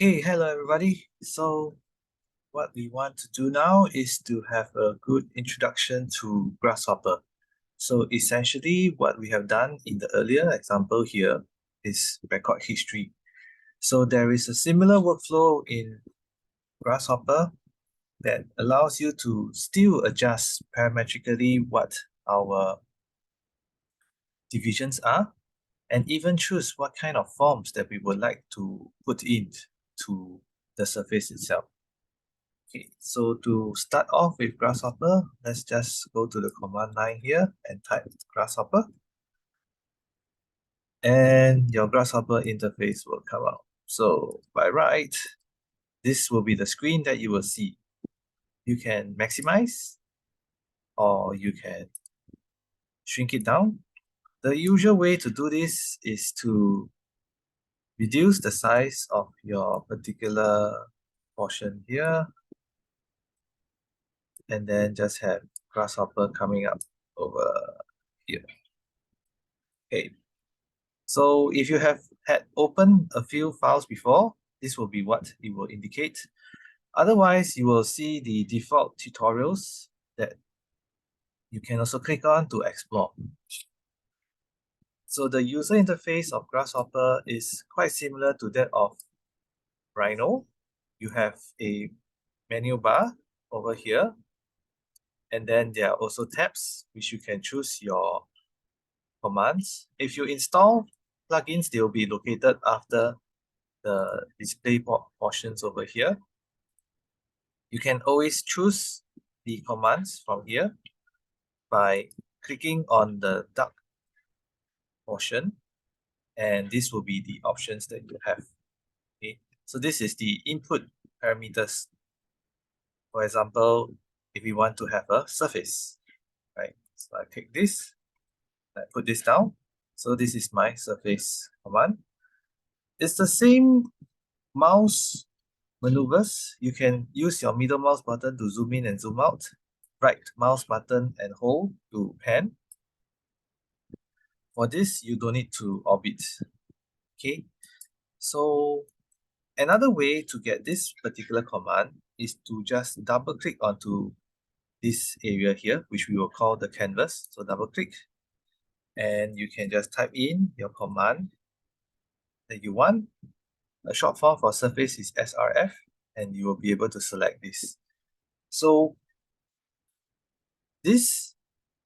Hey, hello everybody. So what we want to do now is to have a good introduction to Grasshopper. So essentially what we have done in the earlier example here is record history. So there is a similar workflow in Grasshopper that allows you to still adjust parametrically what our divisions are and even choose what kind of forms that we would like to put in to the surface itself. Okay, so to start off with Grasshopper, let's just go to the command line here and type Grasshopper. And your Grasshopper interface will come out. So by right, this will be the screen that you will see. You can maximize or you can shrink it down. The usual way to do this is to reduce the size of your particular portion here and then just have Grasshopper coming up over here. Okay. So if you have had opened a few files before, this will be what it will indicate. Otherwise, you will see the default tutorials that you can also click on to explore. So the user interface of Grasshopper is quite similar to that of Rhino. You have a menu bar over here, and then there are also tabs which you can choose your commands. If you install plugins, they will be located after the display portions over here. You can always choose the commands from here by clicking on the dark portion, and this will be the options that you have. Okay, so this is the input parameters. For example, if we want to have a surface, right? So I take this, I put this down. So this is my surface command. It's the same mouse maneuvers. You can use your middle mouse button to zoom in and zoom out. Right mouse button and hold to pan. For this, you don't need to orbit. Okay, so another way to get this particular command is to just double click onto this area here, which we will call the canvas. So double click, and you can just type in your command that you want. A short form for surface is SRF, and you will be able to select this. So this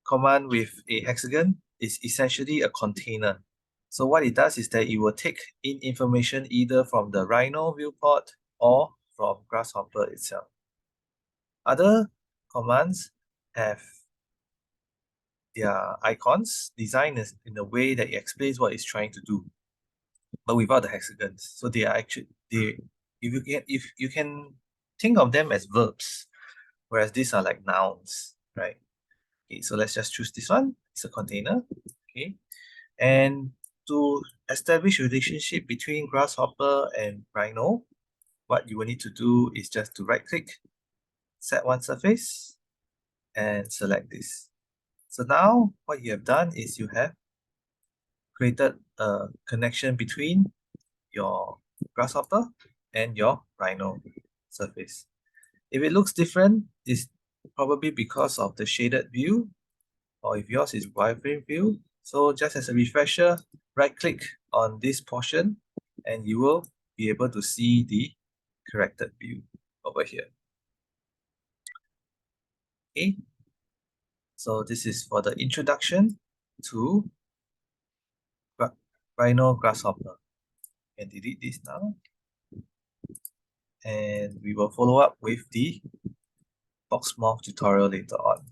command with a hexagon is essentially a container. So what it does is that it will take in information either from the Rhino viewport or from Grasshopper itself. Other commands have their icons designed in a way that it explains what it's trying to do, but without the hexagons. So they are actually if you can think of them as verbs, whereas these are like nouns, right? Okay, so let's just choose this one. It's a container. Okay, and to establish a relationship between Grasshopper and Rhino, what you will need to do is just to right click, set one surface, and select this. So now what you have done is you have created a connection between your Grasshopper and your Rhino surface. If it looks different, it's probably because of the shaded view, or if yours is wireframe view. So just as a refresher, right click on this portion and you will be able to see the corrected view over here. Okay, so this is for the introduction to Rhino Grasshopper. And delete this now. And we will follow up with the box morph tutorial later on.